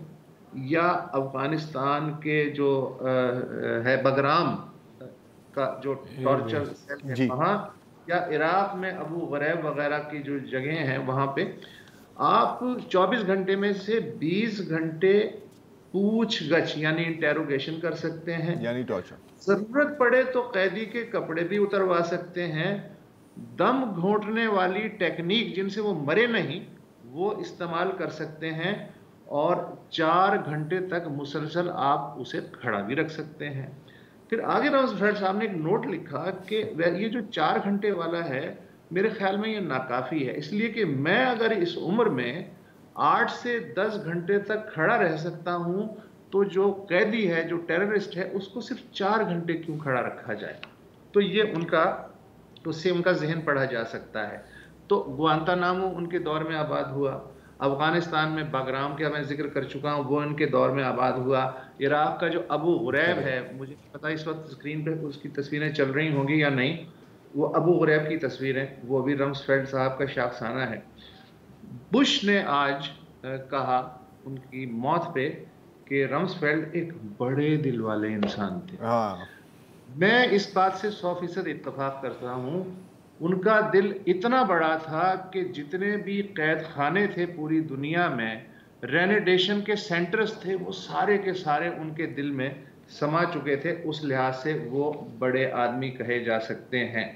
یا افغانستان کے جو ہے بگرام کا جو ٹارچر سیل ہے وہاں، یا عراق میں ابو غریب وغیرہ کی جو جگہیں ہیں وہاں پہ، آپ 24 گھنٹے میں سے 20 گھنٹے پوچھ گچھ یعنی انٹیروگیشن کر سکتے ہیں، یعنی ٹارچر، ضرورت پڑے تو قیدی کے کپڑے بھی اتروا سکتے ہیں، دم گھونٹنے والی ٹیکنیک جن سے وہ مرے نہیں وہ استعمال کر سکتے ہیں، اور 4 گھنٹے تک مسلسل آپ اسے کھڑا بھی رکھ سکتے ہیں۔ پھر آگے رمسفیلڈ صاحب نے ایک نوٹ لکھا کہ یہ جو 4 گھنٹے والا ہے میرے خیال میں یہ ناکافی ہے، اس لیے کہ میں اگر اس عمر میں 8 سے 10 گھنٹے تک کھڑا رہ سکتا ہوں تو جو قیدی ہے، جو ٹیررسٹ ہے، اس کو صرف 4 گھنٹے کیوں کھڑا رکھا جائے؟ تو یہ ان کا، اس سے ان کا ذہن پڑھا جا سکتا ہے۔ تو گوانتانامو ان کے دور میں آباد ہوا، افغانستان میں باگرام کا میں ذکر کر چکا ہوں، وہ ان کے دور میں آباد ہوا، عراق کا جو ابو غریب ہے، مجھے نہیں پتا اس وقت اسکرین پہ اس کی تصویریں چل رہی ہوں گی یا نہیں، وہ ابو غریب کی تصویریں، وہ بھی رمسفیلڈ صاحب کا شاخسانہ ہے۔ بش نے آج کہا ان کی موت پہ کہ رمسفیلڈ ایک بڑے دل والے انسان تھے۔ میں اس بات سے 100% اتفاق کرتا ہوں، ان کا دل اتنا بڑا تھا کہ جتنے بھی قید خانے تھے پوری دنیا میں، رینیڈیشن کے سینٹرز تھے، وہ سارے کے سارے ان کے دل میں سما چکے تھے، اس لحاظ سے وہ بڑے آدمی کہے جا سکتے ہیں۔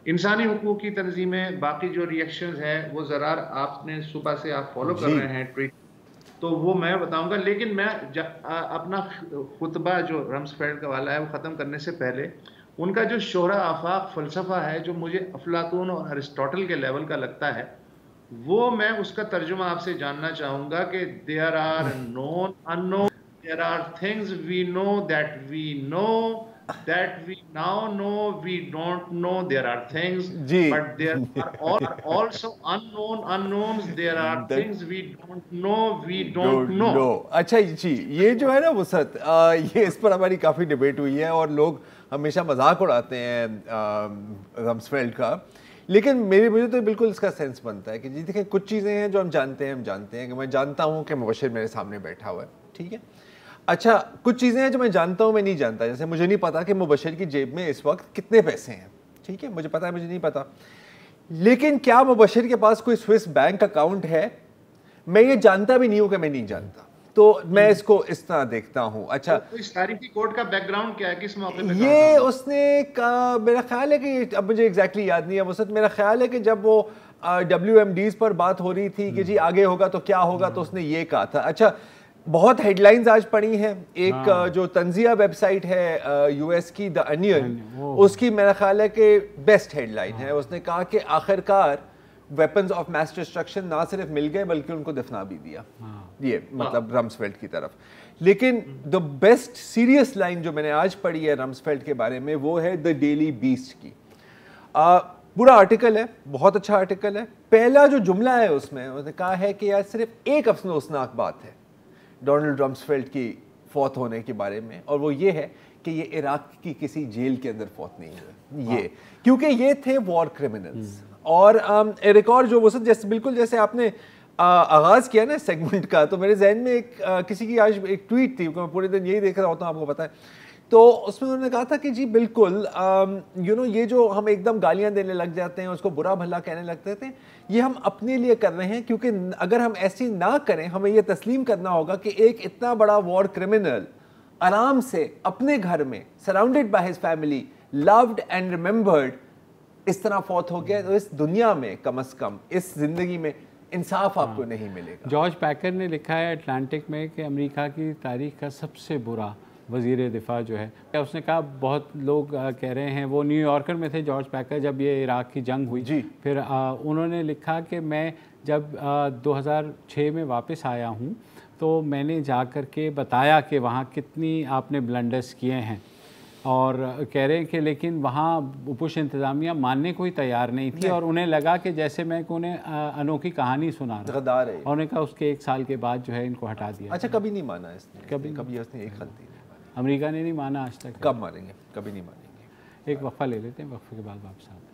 انسانی حقوق کی تنظیمیں، باقی جو ریئیکشنز ہیں وہ ذرا آپ نے صبح سے آپ فالو کر رہے ہیں ٹویٹ، تو وہ میں بتاؤں گا، لیکن میں اپنا خطبہ جو رمسفیلڈ کا والا ہے وہ ختم کرنے سے پہلے ان کا جو شہرہ آفاق فلسفہ ہے جو مجھے افلاطون اور ارسطوٹل کے لیول کا لگتا ہے، وہ میں اس کا ترجمہ آپ سے جاننا چاہوں گا کہ there are known unknown, there are things we know that we know that we now know we don't know, there are things but there are also unknown unknowns, there are things we don't know we don't know۔ اچھا جی، یہ جو ہے نا وسعت، یہ اس پر ہماری کافی debate ہوئی ہے اور لوگ ہمیشہ مذاق اڑاتے ہیں رمسفیلڈ کا، لیکن مجھے تو بالکل اس کا سینس بنتا ہے کہ جی دیکھیں کچھ چیزیں ہیں جو ہم جانتے ہیں کہ میں جانتا ہوں کہ مبشر میرے سامنے بیٹھا ہوا ہے، ٹھیک ہے۔ اچھا، کچھ چیزیں ہیں جو میں جانتا ہوں میں نہیں جانتا، جیسے مجھے نہیں پتا کہ مبشر کی جیب میں اس وقت کتنے پیسے ہیں، ٹھیک ہے، مجھے پتا ہے، مجھے نہیں پتا۔ लेकिन क्या मुबशिर के पास कोई स्विस बैंक अकाउंट है? मैं ये जानता भी नहीं हूँ कि मैं नहीं जानता, तो मैं इसको इस तरह देखता हूँ। अच्छा, तो इस तारीखी कोर्ट का बैकग्राउंड क्या है, किस मौके पे ये उसने मेरा ख्याल है कि अब मुझे एग्जैक्टली याद नहीं है वसत, मेरा ख्याल है कि जब वो WMDs पर बात हो रही थी कि जी आगे होगा तो क्या होगा, तो उसने ये कहा था। अच्छा, बहुत हेडलाइंस आज पड़ी हैं। एक जो तंजिया वेबसाइट है US की, द अनियन, उसकी मेरा ख्याल है कि बेस्ट हेडलाइन है। उसने कहा कि आखिरकार वेपन्स ऑफ मास डिस्ट्रक्शन ना सिर्फ मिल गए बल्कि उनको दफना भी दिया, ये मतलब रम्सफेल्ड की तरफ। लेकिन द बेस्ट सीरियस लाइन जो मैंने आज पढ़ी है रम्सफेल्ड के बारे में, वो है द डेली बीस्ट की। पूरा आर्टिकल है, बहुत अच्छा आर्टिकल है। पहला जो जुमला है उसमें उसने कहा है कि यार सिर्फ एक अफसोसनाक बात है डोनाल्ड रम्सफेल्ड की फौत होने के बारे में, और वो ये है कि ये इराक की किसी जेल के अंदर फौत नहीं हुए, ये क्योंकि ये थे वॉर क्रिमिनल्स। और एक और जो वो सब जैसे बिल्कुल जैसे आपने आगाज़ किया ना सेगमेंट का, तो मेरे जहन में एक किसी की आज एक ट्वीट थी, मैं पूरे दिन यही देख रहा होता हूँ, आपको पता है। तो उसमें उन्होंने कहा था कि जी बिल्कुल ये जो हम एकदम गालियां देने लग जाते हैं, उसको बुरा भला कहने लगते थे, ये हम अपने लिए कर रहे हैं, क्योंकि अगर हम ऐसी ना करें, हमें ये तस्लीम करना होगा कि एक इतना बड़ा वॉर क्रिमिनल आराम से अपने घर में surrounded by his family, loved and remembered, इस तरह फौत हो गया। तो इस दुनिया में कम से कम इस जिंदगी में इंसाफ आपको नहीं मिलेगा। जॉर्ज पैकर ने लिखा है अटलांटिक में कि अमेरिका की तारीख का सबसे बुरा वज़ीर दिफा जो है, उसने कहा, बहुत लोग कह रहे हैं, वो न्यूयॉर्कर में थे जॉर्ज पैकर जब ये इराक की जंग हुई जी। फिर उन्होंने लिखा कि मैं जब 2006 में वापस आया हूँ तो मैंने जा कर के बताया कि वहाँ कितनी आपने ब्लंडर्स किए हैं, और कह रहे हैं कि लेकिन वहाँ बुश इंतज़ामिया मानने को ही तैयार नहीं थी, और उन्हें लगा कि जैसे मैं उन्हें अनोखी कहानी सुना रहा है, और उन्होंने कहा उसके 1 साल के बाद जो है इनको हटा दिया। अच्छा, कभी नहीं माना इसने, कभी इसने एक गलती अमेरिका ने नहीं माना आज तक। कब मानेंगे? कभी नहीं मानेंगे। एक वक्फा ले लेते हैं, वक्फे के बाद वापस आते हैं।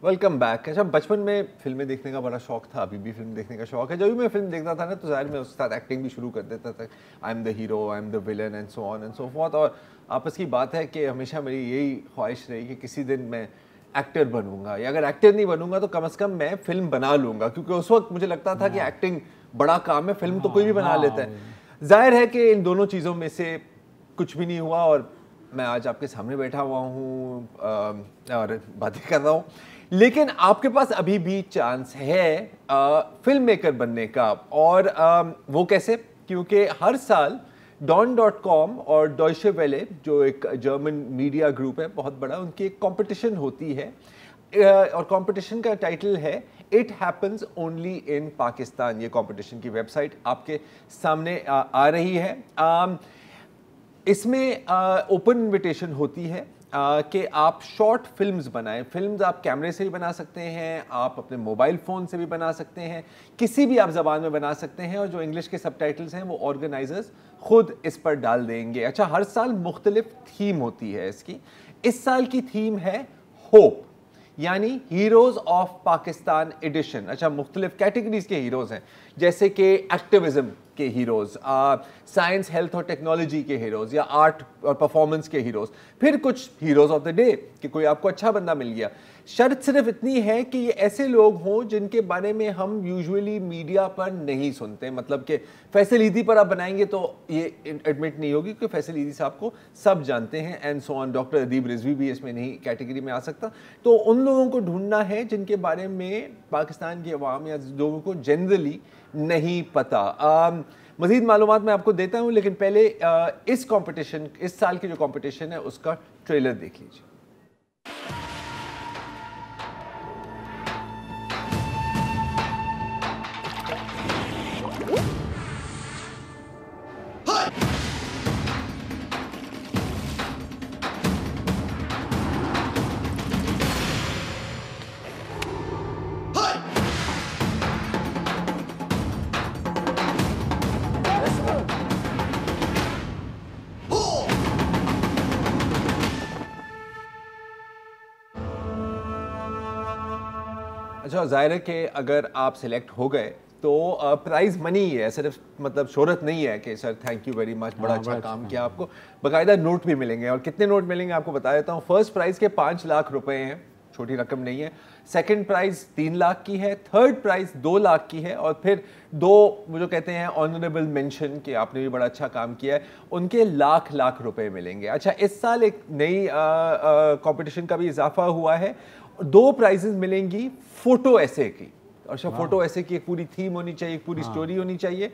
Welcome back. अच्छा, बचपन में फिल्में देखने का बड़ा शौक था, अभी भी फिल्म देखने का शौक है। जब भी मैं फिल्म देखता था ना, तो ज़ाहिर मैं उसके साथ एक्टिंग भी शुरू कर देता था। I am the hero, I am the villain and so on and so forth. और आपस की बात है कि हमेशा मेरी यही ख्वाहिश रही कि किसी दिन मैं एक्टर बनूंगा, या अगर एक्टर नहीं बनूंगा तो कम से कम मैं फिल्म बना लूँगा, क्योंकि उस वक्त मुझे लगता था कि एक्टिंग बड़ा काम है, फिल्म तो कोई भी बना लेता है। ज़ाहिर है कि इन दोनों चीज़ों में से कुछ भी नहीं हुआ, और मैं आज आपके सामने बैठा हुआ हूँ और बातें कर रहा हूँ। लेकिन आपके पास अभी भी चांस है फिल्म मेकर बनने का, और वो कैसे? क्योंकि हर साल Don.com और Deutsche Welle, जो एक जर्मन मीडिया ग्रुप है बहुत बड़ा, उनकी एक कंपटीशन होती है, और कंपटीशन का टाइटल है it happens only in Pakistan. ये कंपटीशन की वेबसाइट आपके सामने आ रही है। इसमें ओपन इनविटेशन होती है कि आप शॉर्ट फिल्म्स बनाएं। फिल्म्स आप कैमरे से भी बना सकते हैं, आप अपने मोबाइल फ़ोन से भी बना सकते हैं, किसी भी आप ज़बान में बना सकते हैं, और जो इंग्लिश के सबटाइटल्स हैं वो ऑर्गेनाइजर्स खुद इस पर डाल देंगे। अच्छा, हर साल मुख्तलिफ थीम होती है इसकी। इस साल की थीम है होप, यानी हीरोज़ ऑफ पाकिस्तान एडिशन। अच्छा, मुख्तलिफ कैटेगरीज के हीरोज़ हैं, जैसे कि एक्टिविज़म के हीरोज़, साइंस हेल्थ और टेक्नोलॉजी के हीरोज़, या आर्ट और परफॉर्मेंस के हीरोज़, फिर कुछ हीरोज़ ऑफ द डे कि कोई आपको अच्छा बंदा मिल गया। शर्त सिर्फ इतनी है कि ये ऐसे लोग हों जिनके बारे में हम यूजुअली मीडिया पर नहीं सुनते। मतलब कि फैसल ईदी पर आप बनाएंगे तो ये एडमिट नहीं होगी, क्योंकि फैसल ईदी साहब को सब जानते हैं, एंड सो ऑन। डॉक्टर अदीब रिजवी भी इसमें नहीं कैटेगरी में आ सकता। तो उन लोगों को ढूंढना है जिनके बारे में पाकिस्तान की अवाम या लोगों को जनरली नहीं पता। मज़ीद मालूमात मैं आपको देता हूँ, लेकिन पहले इस कंपटीशन, इस साल की जो कंपटीशन है उसका ट्रेलर देख लीजिए। اچھا ظاہر ہے کہ اگر آپ سلیکٹ ہو گئے تو پرائز منی ہی ہے, صرف مطلب شہرت نہیں ہے کہ sir thank you very much, بڑا اچھا کام کیا. آپ کو باقاعدہ نوٹ بھی ملیں گے, اور کتنے نوٹ ملیں گے آپ کو بتا دیتا ہوں. فرسٹ پرائز کے 5 لاکھ روپے ہیں, چھوٹی رقم نہیں ہے. سیکنڈ پرائز 3 لاکھ کی ہے. تھرڈ پرائز 2 لاکھ کی ہے. اور پھر 2 وہ جو کہتے ہیں آنریبل مینشن کہ آپ نے بھی بڑا اچھا کام کیا ہے, ان کے لاکھ روپے ملیں گے. اچھا اس سال ایک نئی کمپٹیشن کا بھی اضافہ ہوا ہے. 2 پرائزز ملیں گی فوٹو ایسے کی. اچھا فوٹو ایسے کی ایک پوری تھیم ہونی چاہیے, ایک پوری سٹوری ہونی چاہیے.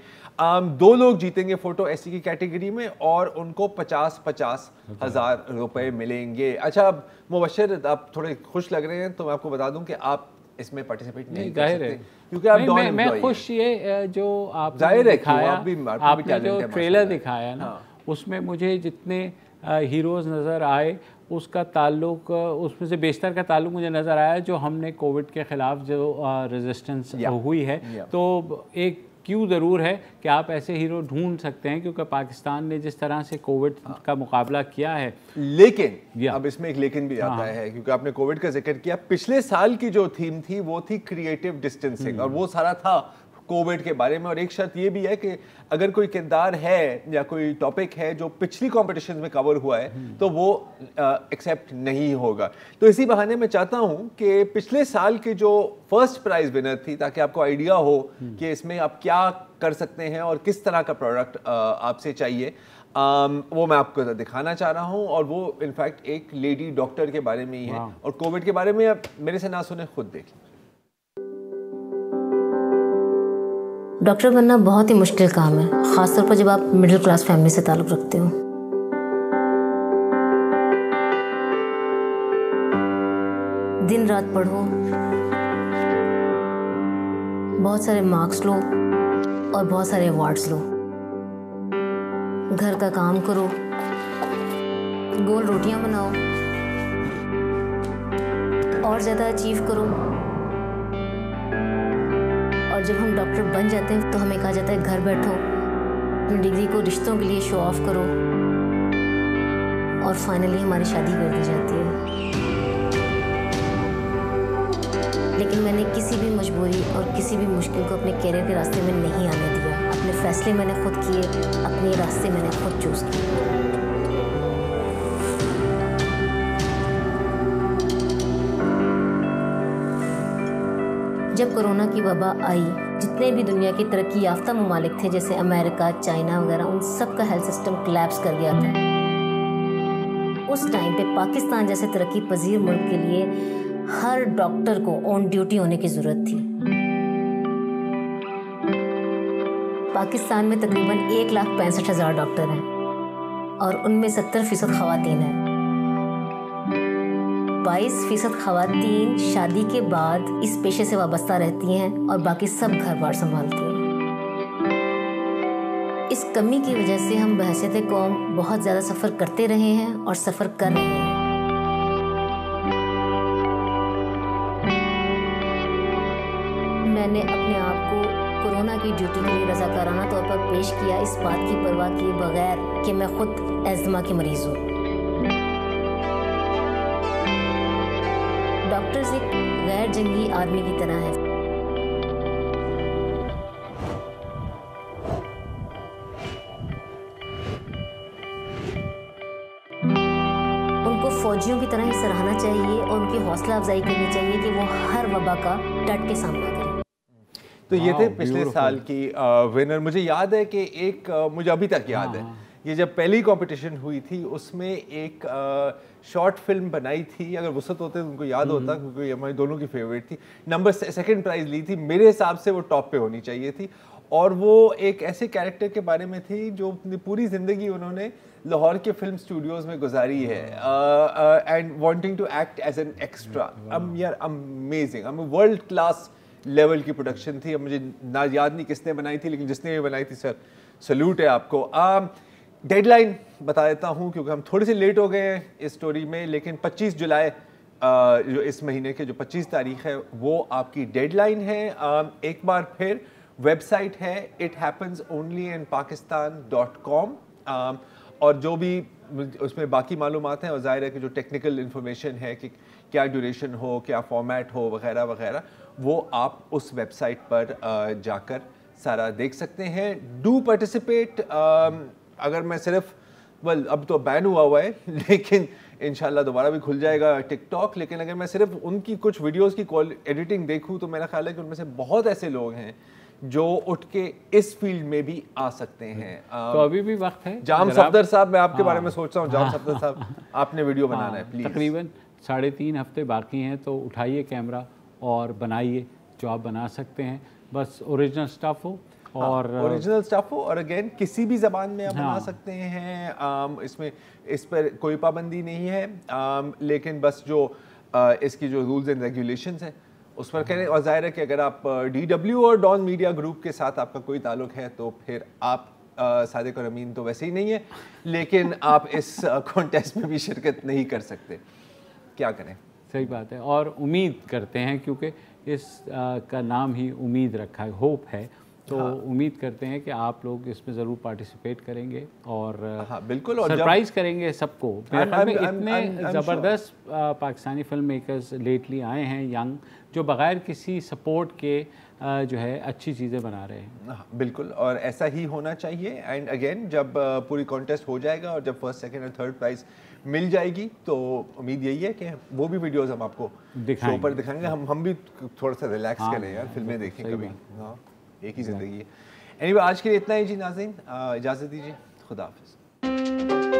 2 لوگ جیتیں گے فوٹو ایسے کی کیٹیگری میں, اور ان کو 50 ہزار روپے ملیں گے. اچھا مبشر آپ تھوڑے خوش لگ رہے ہیں, تو میں آپ کو بتا دوں کہ آپ اس میں پارٹیسپیٹ نہیں کر سکتے کیونکہ آپ ڈان میں خوش یہ جو آپ نے دکھایا, آپ نے جو ٹریلر دکھایا نا, اس میں مجھے جتنے ہیروز نظر آئے اس کا تعلق, اس میں سے بیشتر کا تعلق مجھے نظر آیا جو ہم نے کووڈ کے خلاف جو ریزسٹنس ہوئی ہے. تو ایک کیوں ضرور ہے کہ آپ ایسے ہیرو ڈھونڈ سکتے ہیں, کیونکہ پاکستان نے جس طرح سے کووڈ کا مقابلہ کیا ہے. لیکن اب اس میں ایک لیکن بھی آتا ہے, کیونکہ آپ نے کووڈ کا ذکر کیا. پچھلے سال کی جو تھیم تھی وہ تھی کریٹو ڈسٹینسنگ, اور وہ سارا تھا کووڈ کے بارے میں. اور ایک شرط یہ بھی ہے کہ اگر کوئی کردار ہے یا کوئی ٹاپک ہے جو پچھلی کمپٹیشن میں کور ہوا ہے تو وہ ایکسیپٹ نہیں ہوگا. تو اسی بہانے میں چاہتا ہوں کہ پچھلے سال کے جو فرسٹ پرائز ونر تھی, تاکہ آپ کو آئیڈیا ہو کہ اس میں آپ کیا کر سکتے ہیں اور کس طرح کا پروڈکٹ آپ سے چاہیے, وہ میں آپ کو دکھانا چاہ رہا ہوں. اور وہ انفیکٹ ایک لیڈی ڈاکٹر کے بارے میں ہی ہے, اور کووڈ کے بارے میں میرے سے نہ سنیں, خود دیکھ لیں. ڈاکٹر بننا بہت ہی مشکل کام ہے, خاص طور پر جب آپ مڈل کلاس فیملی سے تعلق رکھتے ہو. دن رات پڑھو, بہت سارے مارکس لو اور بہت سارے ایوارڈز لو, گھر کا کام کرو, گول روٹیاں بناؤ, اور زیادہ اچیو کرو. اور جب ہم ڈاکٹر بن جاتے ہیں تو ہمیں کہا جاتا ہے گھر بیٹھو, اپنی ڈگری کو رشتوں کے لیے شو آف کرو, اور فائنلی ہماری شادی کر دی جاتی ہے. لیکن میں نے کسی بھی مجبوری اور کسی بھی مشکل کو اپنے کیریئر کے راستے میں نہیں آنے دیا. اپنے فیصلے میں نے خود کیے, اپنے راستے میں نے خود چوز کیے. جب کرونا کی وبا آئی, جتنے بھی دنیا کے ترقی یافتہ ممالک تھے جیسے امریکہ, چائنا وغیرہ, ان سب کا ہیلتھ سسٹم کلیپس کر گیا تھا. اس ٹائم پہ پاکستان جیسے ترقی پذیر ملک کے لیے ہر ڈاکٹر کو آن ڈیوٹی ہونے کی ضرورت تھی. پاکستان میں تقریباً 1,65,000 ڈاکٹر ہیں, اور ان میں 70% خواتین ہیں. 22% خواتین شادی کے بعد اس پیشے سے وابستہ رہتی ہیں, اور باقی سب گھر بار سنبھالتی ہیں. اس کمی کی وجہ سے ہم بحیثیت قوم بہت زیادہ سفر کرتے رہے ہیں اور سفر کر رہے ہیں. میں نے اپنے آپ کو کورونا کی ڈیوٹی کے لیے رضاکارانہ طور پر پیش کیا, اس بات کی پرواہ کیے بغیر کہ میں خود ایزما کی مریض ہوں. ڈاکٹرز ایک غیر جنگی آرمی کی طرح ہے. ان کو فوجیوں کی طرح ہی سراہنا چاہیے اور ان کی حوصلہ افزائی کرنی چاہیے کہ وہ ہر وبا کا ڈٹ کے سامنا کریں. تو یہ تھے پچھلے سال کی ونر. مجھے یاد ہے کہ ایک, مجھے ابھی تک یاد ہے, یہ جب پہلی کمپٹیشن ہوئی تھی اس میں ایک شارٹ فلم بنائی تھی, اگر وسعت ہوتے تو ان کو یاد ہوتا کیونکہ ہماری دونوں کی فیوریٹ تھی. نمبر 2 پرائز لی تھی, میرے حساب سے وہ ٹاپ پہ ہونی چاہیے تھی. اور وہ ایک ایسے کیریکٹر کے بارے میں تھی جو اپنی پوری زندگی انہوں نے لاہور کے فلم اسٹوڈیوز میں گزاری ہے, and wanting to act as an extra. یار امیزنگ, ورلڈ کلاس لیول کی پروڈکشن تھی. اب مجھے نہ یاد نہیں کس نے بنائی تھی, لیکن جس نے بھی بنائی تھی سر سلوٹ ہے آپ کو. ڈیڈ لائن بتا دیتا ہوں کیونکہ ہم تھوڑے سے لیٹ ہو گئے ہیں اس سٹوری میں, لیکن 25 جولائی جو اس مہینے کے جو 25 تاریخ ہے وہ آپ کی ڈیڈ لائن ہے. ایک بار پھر ویب سائٹ ہے ithappensonlyinpakistan.com, اور جو بھی اس میں باقی معلومات ہیں اور ظاہر ہے کہ جو ٹیکنیکل انفارمیشن ہے کہ کیا ڈیوریشن ہو, کیا فارمیٹ ہو وغیرہ وغیرہ, وہ آپ اس ویب سائٹ پر جا کر سارا دیکھ سکتے ہیں. Do participate. اگر میں صرف اب تو بین ہوا ہے لیکن انشاءاللہ دوبارہ بھی کھل جائے گا ٹک ٹاک, لیکن اگر میں صرف ان کی کچھ ویڈیوز کی ایڈیٹنگ دیکھوں تو میرا خیال ہے کہ ان میں سے بہت ایسے لوگ ہیں جو اٹھ کے اس فیلڈ میں بھی آ سکتے ہیں. تو ابھی بھی وقت ہے. جام صفدر صاحب, میں آپ کے بارے میں سوچ رہا ہوں, جام صفدر صاحب آپ نے ویڈیو بنانا ہے پلیز. تقریباً 3.5 ہفتے باقی ہیں, تو اٹھائیے کیمرہ اور بنائیے جو آپ بنا سکتے ہیں. بس اوریجنل سٹاف ہو اور اوریجنل سٹاف ہو, اور اگین کسی بھی زبان میں آپ بنا سکتے ہیں. اس پر کوئی پابندی نہیں ہے, لیکن بس جو اس کی جو رولز اینڈ ریگولیشنز ہیں اس پر کریں. اور ظاہر ہے کہ اگر آپ DW اور ڈان میڈیا گروپ کے ساتھ آپ کا کوئی تعلق ہے تو پھر آپ صادق اور امین تو ویسے ہی نہیں ہے, لیکن آپ اس کانٹیسٹ میں بھی شرکت نہیں کر سکتے. کیا کریں؟ صحیح بات ہے. اور امید کرتے ہیں کیونکہ اس کا نام ہی امید رکھا ہے, ہوپ ہے, تو امید کرتے ہیں کہ آپ لوگ اس میں ضرور پارٹیسپیٹ کریں گے اور بالکل سرپرائز کریں گے سب کو. میرے خیال میں اتنے زبردست پاکستانی فلم میکرز لیٹلی آئے ہیں ینگ, جو بغیر کسی سپورٹ کے جو ہے اچھی چیزیں بنا رہے ہیں. بالکل, اور ایسا ہی ہونا چاہیے. اینڈ اگین جب پوری کانٹیسٹ ہو جائے گا اور جب فرسٹ, سیکنڈ اور تھرڈ پرائز مل جائے گی تو امید یہی ہے کہ وہ بھی ویڈیوز ہم آپ کو شو پر دکھائیں گے. ہم بھی تھوڑا سا ریلیکس کریں یار, فلمیں دیکھیں کبھی, ہاں ایک ہی زندگی ہے. اینی وے آج کے لیے اتنا ہی جی ناظرین, اجازت دیجیے, خدا حافظ.